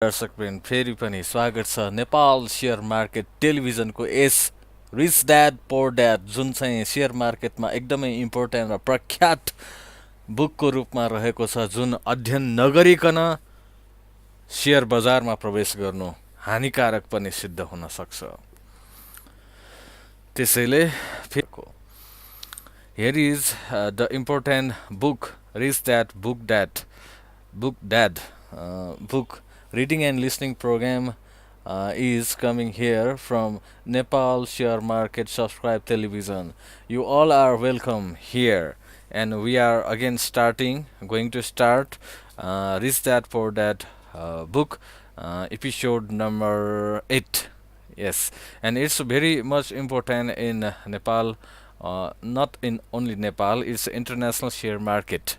दर्शकवृन्द फेरि पनि स्वागत छ नेपाल सेयर मार्केट टेलिभिजनको यस रिच ड्याड पोर ड्याड जुन चाहिँ सेयर मार्केटमा एकदमै इम्पोर्टेन्ट र प्रख्यात बुकको रूपमा रहेको छ, जुन अध्ययन नगरिकन सेयर बजारमा प्रवेश गर्नु हानिकारक पनि सिद्ध हुन सक्छ। त्यसैले here is the important book rich dad book dad book reading and listening program is coming here from Nepal Share Market Subscribe Television. You all are welcome here, and we are again going to start Rich Dad Poor Dad book episode number 8. Yes, and it's very much important in Nepal. Not in only Nepal, it's international share market,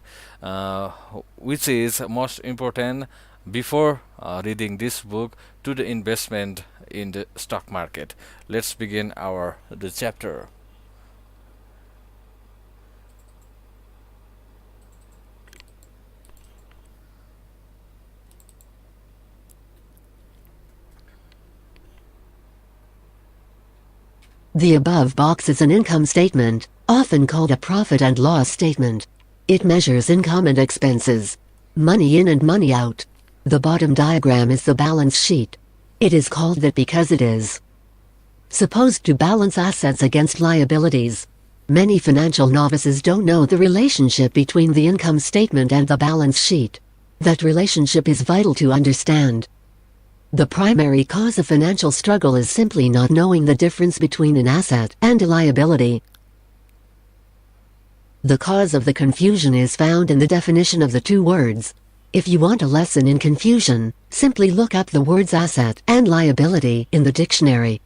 which is most important before reading this book to the investment in the stock market. Let's begin the chapter. The above box is an income statement, often called a profit and loss statement. It measures income and expenses, money in and money out. The bottom diagram is the balance sheet. It is called that because it is supposed to balance assets against liabilities. Many financial novices don't know the relationship between the income statement and the balance sheet. That relationship is vital to understand. The primary cause of financial struggle is simply not knowing the difference between an asset and a liability. The cause of the confusion is found in the definition of the two words. If you want a lesson in confusion, simply look up the words asset and liability in the dictionary.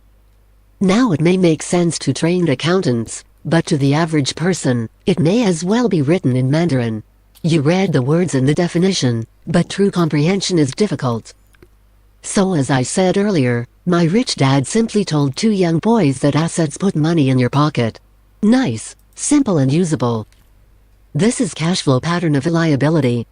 Now it may make sense to trained accountants, but to the average person, it may as well be written in Mandarin. You read the words in the definition, but true comprehension is difficult. So as I said earlier, my rich dad simply told two young boys that assets put money in your pocket. Nice, simple and usable. This is cash flow pattern of a liability.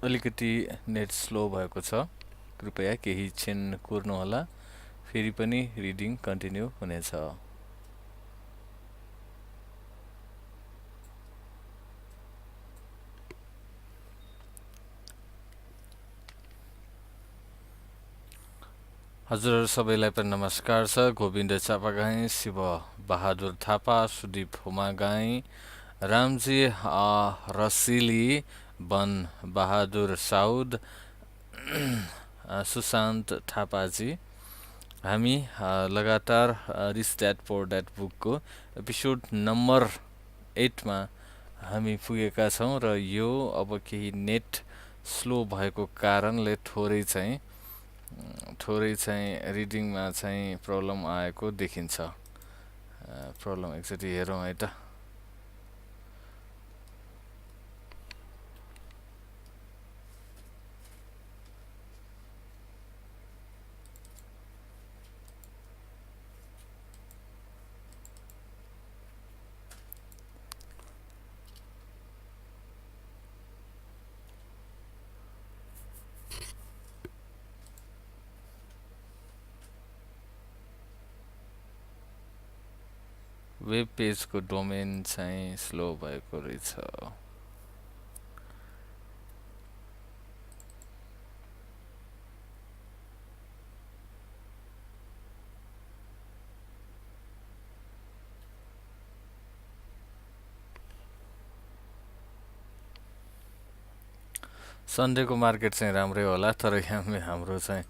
अलिकति net slow भएको छ, कृपया केही क्षण कुर्नुहोला, फेरि पनि reading continue हुनेछ। हजुर सबैलाई पनि नमस्कार छ। गोविन्द चापागाई, शिव बहादुर थापा, सुदीप हुमागाई, रामजी रसिली, वन बहादुर साउद, सुशान्त थापाजी, हामी लगातार रिच ड्याड पोर ड्याड बुकको एपिसोड नम्बर 8 मा हामी पुगेका छौँ र यो अब केही नेट स्लो भएको कारणले थोरै चाहिँ रिडिङमा चाहिँ प्रब्लम आएको देखिन्छ। प्रब्लम एकचोटि हेरौँ है त। वेब पेजको डोमेन चाहिँ स्लो भएको रहेछ। सन्डेको मार्केट चाहिँ राम्रै होला, तर यहाँ हाम्रो चाहिँ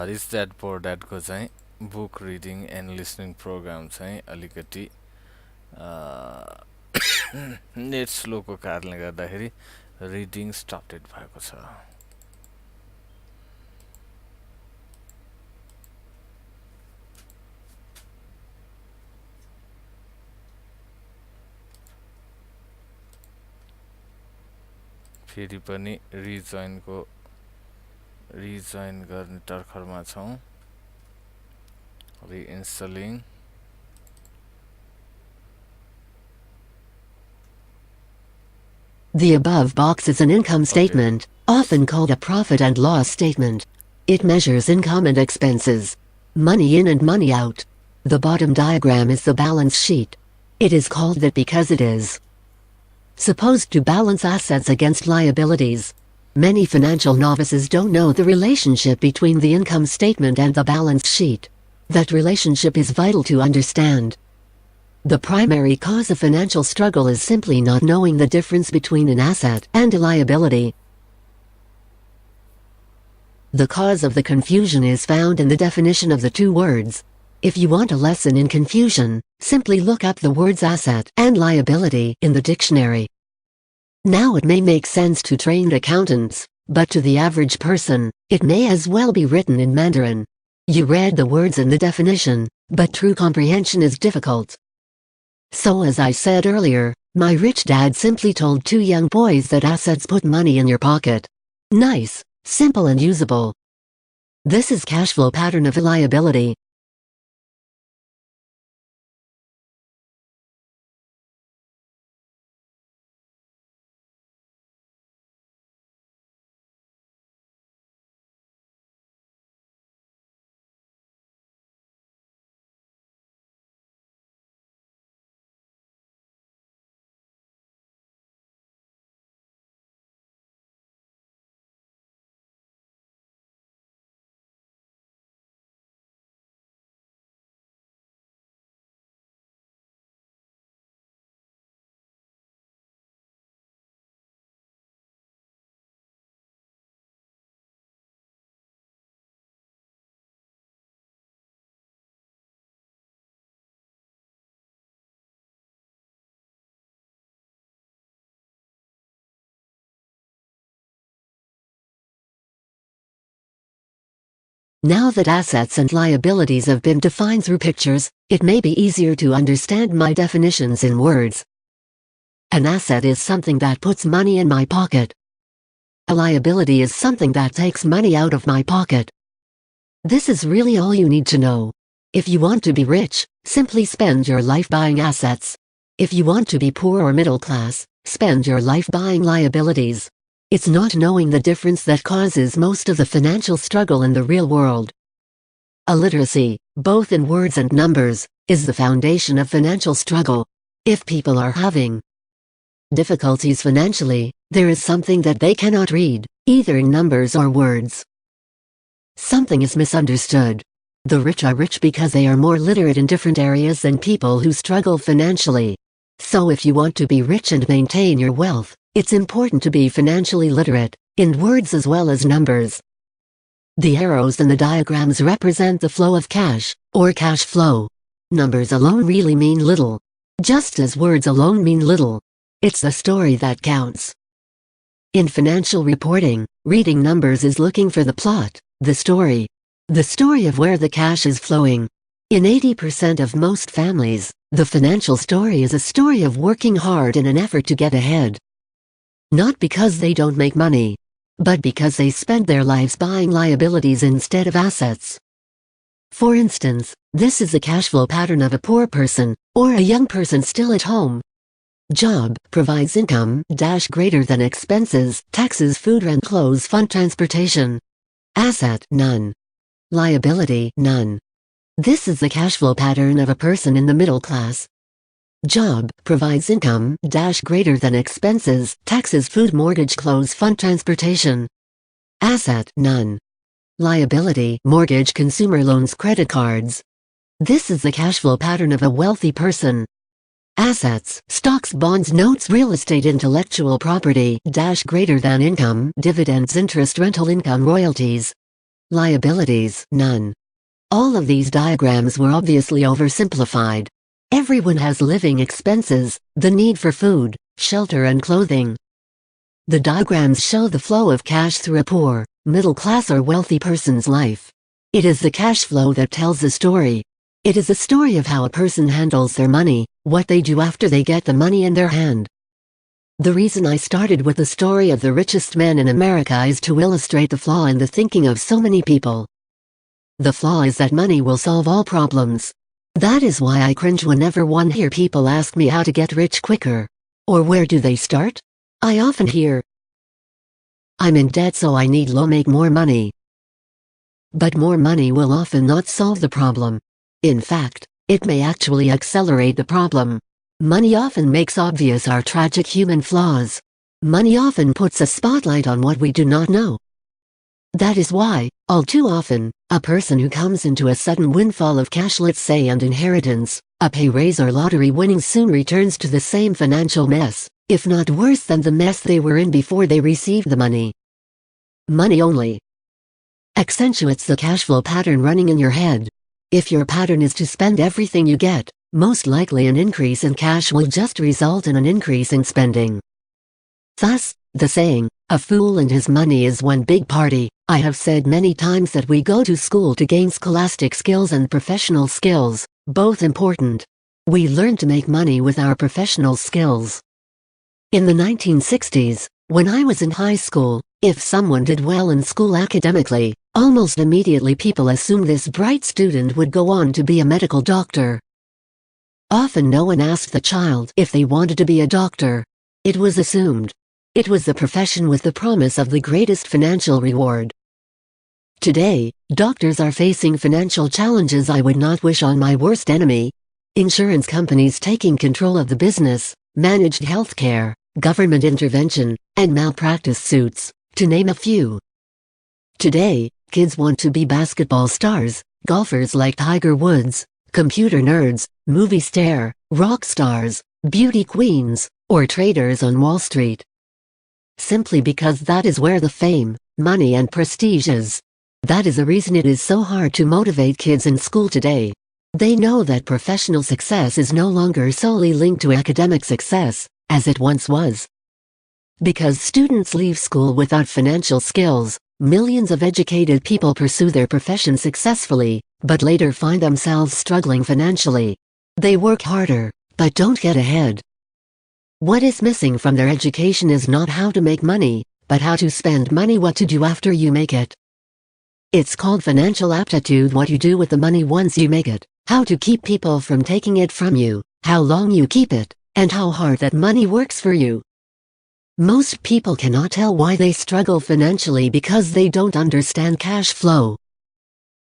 रिच ड्याड पोर ड्याडको चाहिँ book reading and listening program चाहिँ अलिकति नेट स्लोको कारणले गर्दाखेरि रिडिङ स्टपडेड भएको छ। फेरि पनि रिजोइन गर्ने तर्खरमा छौँ रिइन्स्टलिङ The above box is an income statement, often called a profit and loss statement. It measures income and expenses, money in and money out. The bottom diagram is the balance sheet. It is called that because it is supposed to balance assets against liabilities. Many financial novices don't know the relationship between the income statement and the balance sheet. That relationship is vital to understand. The primary cause of financial struggle is simply not knowing the difference between an asset and a liability. The cause of the confusion is found in the definition of the two words. If you want a lesson in confusion, simply look up the words asset and liability in the dictionary. Now it may make sense to trained accountants, but to the average person, it may as well be written in Mandarin. You read the words in the definition, but true comprehension is difficult. So as I said earlier, my rich dad simply told two young boys that assets put money in your pocket. Nice, simple and usable. This is cash flow pattern of a liability. Now that assets and liabilities have been defined through pictures, it may be easier to understand my definitions in words. An asset is something that puts money in my pocket. A liability is something that takes money out of my pocket. This is really all you need to know. If you want to be rich, simply spend your life buying assets. If you want to be poor or middle class, spend your life buying liabilities. It's not knowing the difference that causes most of the financial struggle in the real world. Illiteracy, both in words and numbers, is the foundation of financial struggle. If people are having difficulties financially, there is something that they cannot read, either in numbers or words. Something is misunderstood. The rich are rich because they are more literate in different areas than people who struggle financially. So if you want to be rich and maintain your wealth, it's important to be financially literate, in words as well as numbers. The arrows in the diagrams represent the flow of cash, or cash flow. Numbers alone really mean little. Just as words alone mean little. It's the story that counts. In financial reporting, reading numbers is looking for the plot, the story. The story of where the cash is flowing. In 80% of most families, the financial story is a story of working hard in an effort to get ahead. Not because they don't make money, but because they spend their lives buying liabilities instead of assets. For instance, this is the cash flow pattern of a poor person, or a young person still at home. Job provides income dash greater than expenses, taxes, food, rent, clothes, fund, transportation. Asset none. Liability none. This is the cash flow pattern of a person in the middle class. Job provides income dash greater than expenses, taxes, food, mortgage, clothes, fund, transportation. Asset none. Liability mortgage, consumer loans, credit cards. This is the cash flow pattern of a wealthy person. Assets stocks, bonds, notes, real estate, intellectual property dash greater than income, dividends, interest, rental income, royalties. Liabilities none. All of these diagrams were obviously oversimplified. Everyone has living expenses, the need for food, shelter and clothing. The diagrams show the flow of cash through a poor, middle class or wealthy person's life. It is the cash flow that tells the story. It is the story of how a person handles their money, what they do after they get the money in their hand. The reason I started with the story of the richest man in America is to illustrate the flaw in the thinking of so many people. The flaw is that money will solve all problems. That is why I cringe whenever one hear people ask me how to get rich quicker. Or where do they start? I often hear, I'm in debt so I need to make more money. But more money will often not solve the problem. In fact, it may actually accelerate the problem. Money often makes obvious our tragic human flaws. Money often puts a spotlight on what we do not know. That is why, all too often, a person who comes into a sudden windfall of cash, let's say an inheritance, a pay raise or lottery winnings, soon returns to the same financial mess, if not worse than the mess they were in before they received the money. Money only accentuates the cash flow pattern running in your head. If your pattern is to spend everything you get, most likely an increase in cash will just result in an increase in spending. Thus, the saying, a fool and his money is one big party. I have said many times that we go to school to gain scholastic skills and professional skills, both important. We learn to make money with our professional skills. In the 1960s, when I was in high school, if someone did well in school academically, almost immediately people assumed this bright student would go on to be a medical doctor. Often no one asked the child if they wanted to be a doctor. It was assumed. It was the profession with the promise of the greatest financial reward. Today, doctors are facing financial challenges I would not wish on my worst enemy. Insurance companies taking control of the business, managed healthcare, government intervention, and malpractice suits, to name a few. Today, kids want to be basketball stars, golfers like Tiger Woods, computer nerds, movie star, rock stars, beauty queens, or traders on Wall Street. Simply because that is where the fame, money and prestige is. That is the reason it is so hard to motivate kids in school today. They know that professional success is no longer solely linked to academic success, as it once was. Because students leave school without financial skills, millions of educated people pursue their profession successfully, but later find themselves struggling financially. They work harder, but don't get ahead. What is missing from their education is not how to make money, but how to spend money, what to do after you make it. It's called financial aptitude, what you do with the money once you make it, how to keep people from taking it from you, how long you keep it, and how hard that money works for you. Most people cannot tell why they struggle financially because they don't understand cash flow.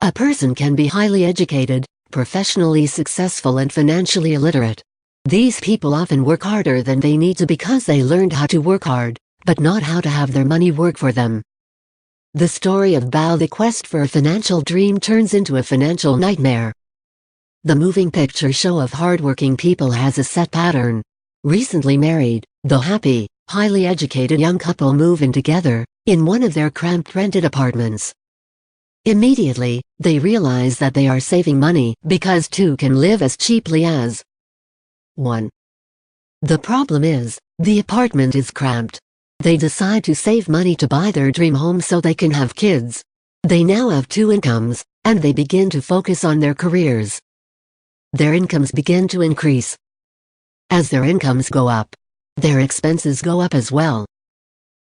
A person can be highly educated, professionally successful and financially illiterate. These people often work harder than they need to because they learned how to work hard, but not how to have their money work for them. The story of Bao, the quest for a financial dream, turns into a financial nightmare. The moving picture show of hardworking people has a set pattern. Recently married, the happy, highly educated young couple move in together, in one of their cramped rented apartments. Immediately, they realize that they are saving money because two can live as cheaply as 1. The problem is, the apartment is cramped. They decide to save money to buy their dream home so they can have kids. They now have two incomes, and they begin to focus on their careers. Their incomes begin to increase. As their incomes go up, their expenses go up as well.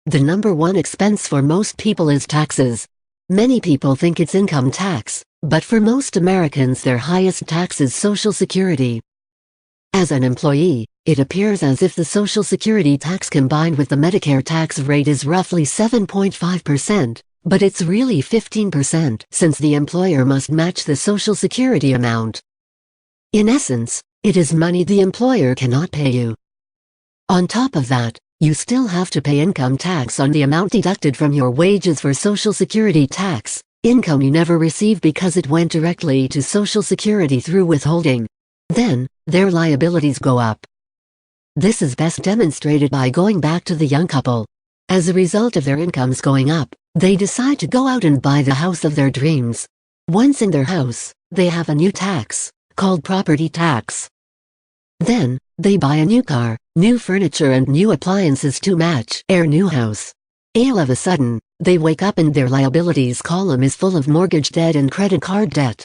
The number one expense for most people is taxes. Many people think it's income tax, but for most Americans their highest tax is Social Security. As an employee, it appears as if the Social Security tax combined with the Medicare tax rate is roughly 7.5%, but it's really 15% since the employer must match the Social Security amount. In essence, it is money the employer cannot pay you. On top of that, you still have to pay income tax on the amount deducted from your wages for Social Security tax, income you never received because it went directly to Social Security through withholding. Then, their liabilities go up. This is best demonstrated by going back to the young couple. As a result of their incomes going up, they decide to go out and buy the house of their dreams. Once in their house, they have a new tax, called property tax. Then, they buy a new car, new furniture and new appliances to match their new house. All of a sudden, they wake up and their liabilities column is full of mortgage debt and credit card debt.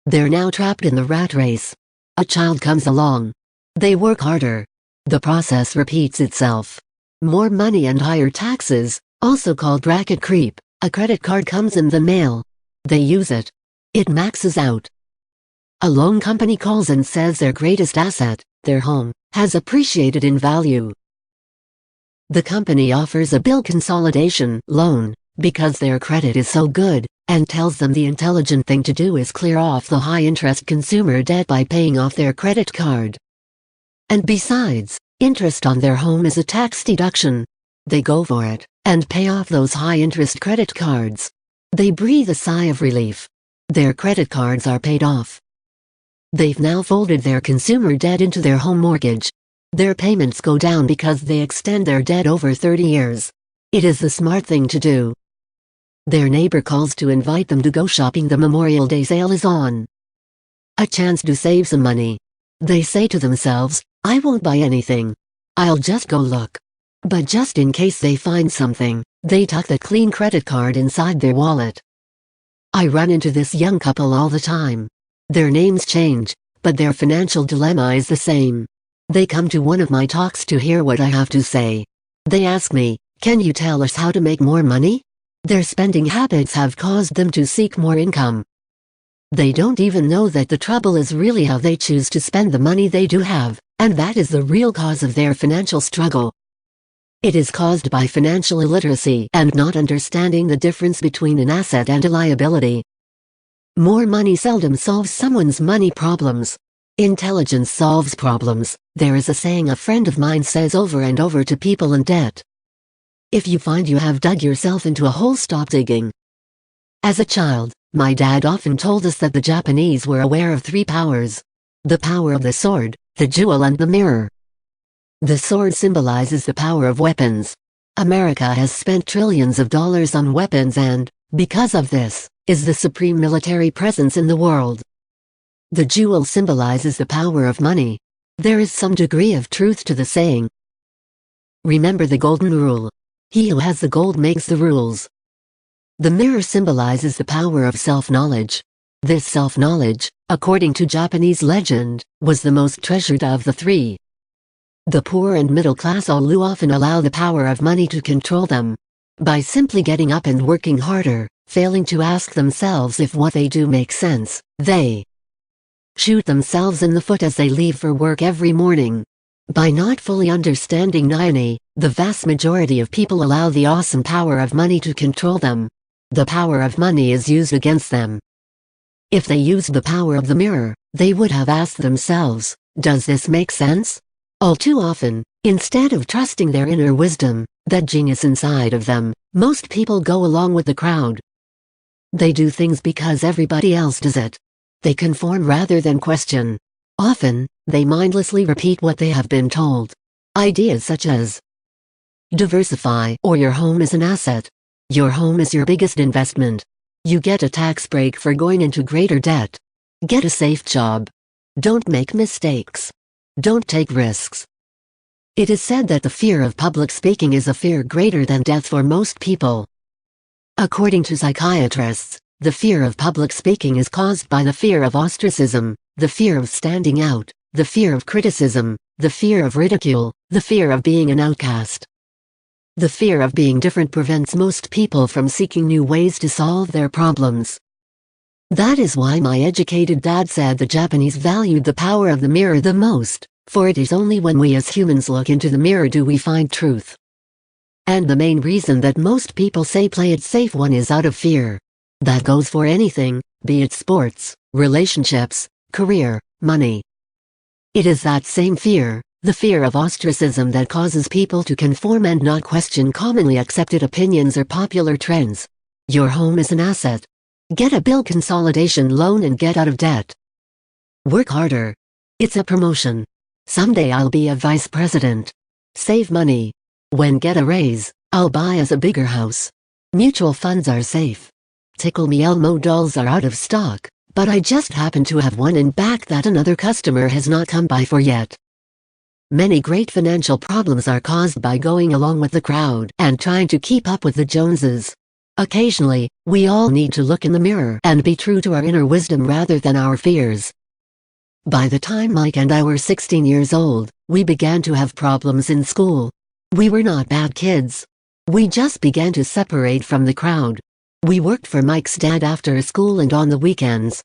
They're now trapped in the rat race. A child comes along. They work harder. The process repeats itself. More money and higher taxes, also called bracket creep. A credit card comes in the mail. They use it. It maxes out. A loan company calls and says their greatest asset, their home, has appreciated in value. The company offers a bill consolidation loan because their credit is so good, and tells them the intelligent thing to do is clear off the high-interest consumer debt by paying off their credit card. And besides, interest on their home is a tax deduction. They go for it, and pay off those high-interest credit cards. They breathe a sigh of relief. Their credit cards are paid off. They've now folded their consumer debt into their home mortgage. Their payments go down because they extend their debt over 30 years. It is the smart thing to do. Their neighbor calls to invite them to go shopping. The Memorial Day sale is on. A chance to save some money. They say to themselves, I won't buy anything. I'll just go look. But just in case they find something, they tuck the clean credit card inside their wallet. I run into this young couple all the time. Their names change, but their financial dilemma is the same. They come to one of my talks to hear what I have to say. They ask me, can you tell us how to make more money? Their spending habits have caused them to seek more income. They don't even know that the trouble is really how they choose to spend the money they do have, and that is the real cause of their financial struggle. It is caused by financial illiteracy and not understanding the difference between an asset and a liability. More money seldom solves someone's money problems. Intelligence solves problems. There is a saying a friend of mine says over and over to people in debt. If you find you have dug yourself into a hole, stop digging. As a child, my dad often told us that the Japanese were aware of 3 powers. The power of the sword, the jewel and the mirror. The sword symbolizes the power of weapons. America has spent trillions of dollars on weapons and, because of this, is the supreme military presence in the world. The jewel symbolizes the power of money. There is some degree of truth to the saying. Remember the golden rule. He who has the gold makes the rules. The mirror symbolizes the power of self-knowledge. This self-knowledge, according to Japanese legend, was the most treasured of the 3. The poor and middle class all often allow the power of money to control them. By simply getting up and working harder, failing to ask themselves if what they do makes sense, they shoot themselves in the foot as they leave for work every morning. By not fully understanding Nayani, the vast majority of people allow the awesome power of money to control them. The power of money is used against them. If they used the power of the mirror, they would have asked themselves, does this make sense? All too often, instead of trusting their inner wisdom, that genius inside of them, most people go along with the crowd. They do things because everybody else does it. They conform rather than question. Often, they mindlessly repeat what they have been told. Ideas such as diversify or your home is an asset. Your home is your biggest investment. You get a tax break for going into greater debt. Get a safe job. Don't make mistakes. Don't take risks. It is said that the fear of public speaking is a fear greater than death for most people. According to psychiatrists, the fear of public speaking is caused by the fear of ostracism, the fear of standing out, the fear of criticism, the fear of ridicule, the fear of being an outcast. The fear of being different prevents most people from seeking new ways to solve their problems. That is why my educated dad said the Japanese valued the power of the mirror the most, for it is only when we as humans look into the mirror do we find truth. And the main reason that most people say play it safe one is out of fear. That goes for anything, be it sports, relationships, career, money. It is that same fear, the fear of ostracism, that causes people to conform and not question commonly accepted opinions or popular trends. Your home is an asset. Get a bill consolidation loan and get out of debt. Work harder. It's a promotion. Someday I'll be a vice president. Save money. When get a raise, I'll buy us a bigger house. Mutual funds are safe. Tickle Me Elmo dolls are out of stock, but I just happen to have one in back that another customer has not come by for yet. Many great financial problems are caused by going along with the crowd and trying to keep up with the Joneses. Occasionally, we all need to look in the mirror and be true to our inner wisdom rather than our fears. By the time Mike and I were 16 years old, We began to have problems in school. We were not bad kids. We just began to separate from the crowd. We worked for Mike's dad after school and on the weekends.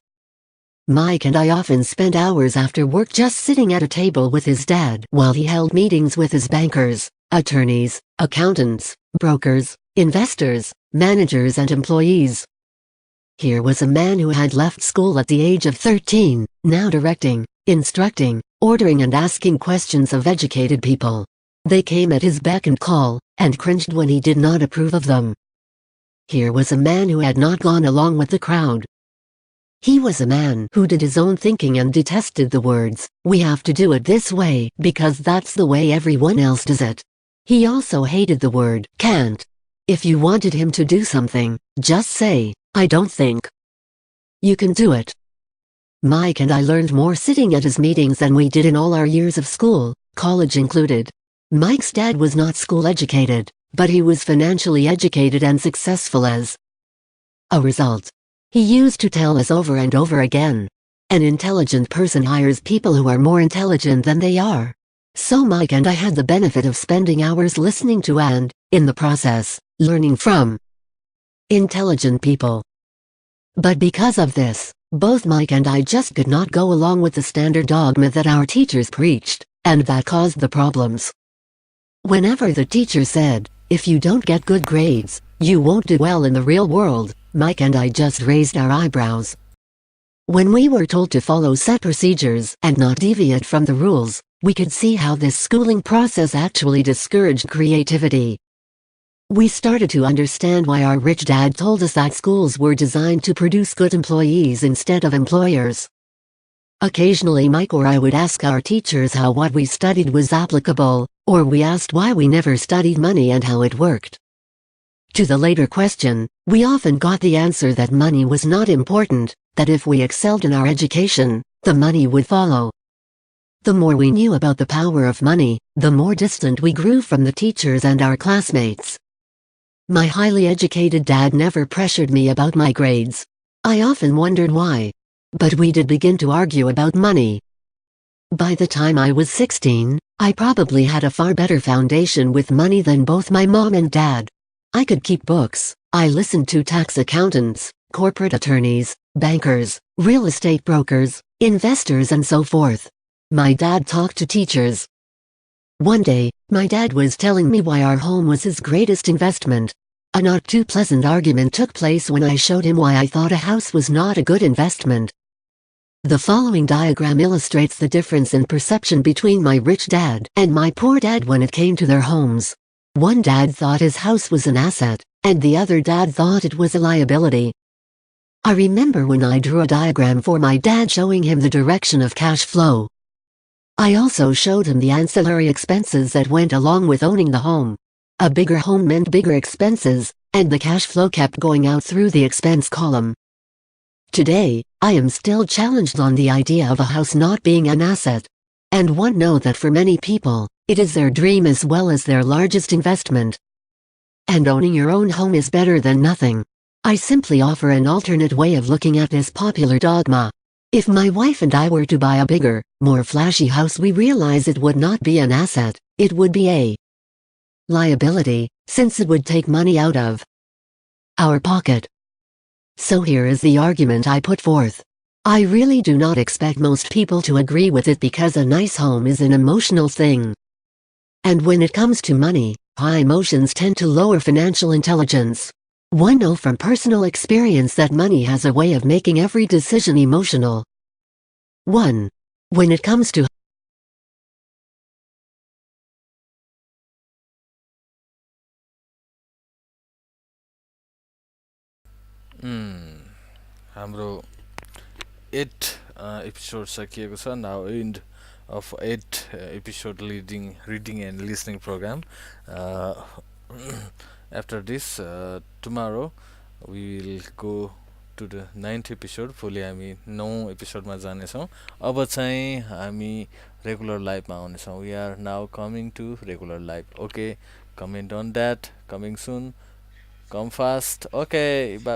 Mike and I often spent hours after work just sitting at a table with his dad while he held meetings with his bankers, attorneys, accountants, brokers, investors, managers and employees. Here was a man who had left school at the age of 13, now directing, instructing, ordering and asking questions of educated people. They came at his beck and call, and cringed when he did not approve of them. Here was a man who had not gone along with the crowd. He was a man who did his own thinking and detested the words, "We have to do it this way because that's the way everyone else does it." He also hated the word can't. If you wanted him to do something, just say, "I don't think you can do it." Mike and I learned more sitting at his meetings than we did in all our years of school, college included. Mike's dad was not school educated, but he was financially educated and successful as a result. He used to tell us over and over again, an intelligent person hires people who are more intelligent than they are. So Mike and I had the benefit of spending hours listening to and, in the process, learning from intelligent people. But because of this, both Mike and I just could not go along with the standard dogma that our teachers preached, and that caused the problems. Whenever the teacher said, "If you don't get good grades, you won't do well in the real world," Mike and I just raised our eyebrows. When we were told to follow set procedures and not deviate from the rules, we could see how this schooling process actually discouraged creativity. We started to understand why our rich dad told us that schools were designed to produce good employees instead of employers. Occasionally Mike or I would ask our teachers how what we studied was applicable, or we asked why we never studied money and how it worked. To the later question, we often got the answer that money was not important, that if we excelled in our education, the money would follow. The more we knew about the power of money, the more distant we grew from the teachers and our classmates. My highly educated dad never pressured me about my grades. I often wondered why. But we did begin to argue about money. By the time I was 16, I probably had a far better foundation with money than both my mom and dad. I could keep books. I listened to tax accountants, corporate attorneys, bankers, real estate brokers, investors and so forth. My dad talked to teachers. One day, my dad was telling me why our home was his greatest investment. A not too pleasant argument took place when I showed him why I thought a house was not a good investment. The following diagram illustrates the difference in perception between my rich dad and my poor dad when it came to their homes. One dad thought his house was an asset, and the other dad thought it was a liability. I remember when I drew a diagram for my dad showing him the direction of cash flow. I also showed him the ancillary expenses that went along with owning the home. A bigger home meant bigger expenses, and the cash flow kept going out through the expense column. Today, I am still challenged on the idea of a house not being an asset. And one know that for many people, it is their dream as well as their largest investment. And owning your own home is better than nothing. I simply offer an alternate way of looking at this popular dogma. If my wife and I were to buy a bigger, more flashy house, we realize it would not be an asset, it would be a liability, since it would take money out of our pocket. So here is the argument I put forth. I really do not expect most people to agree with it because a nice home is an emotional thing. And when it comes to money, high emotions tend to lower financial intelligence. One know from personal experience that money has a way of making every decision emotional. 1. When it comes to हाम्रो 8 episode सकिएको छ. Now end of 8 episode reading and listening program. After this, tomorrow we will go to the 9th episode. भोलि हामी 9 एपिसोडमा जानेछौँ. अब चाहिँ हामी रेगुलर लाइफमा आउनेछौँ. We are now coming to regular life. Okay, comment on that. Coming soon. Come fast. Okay, bye.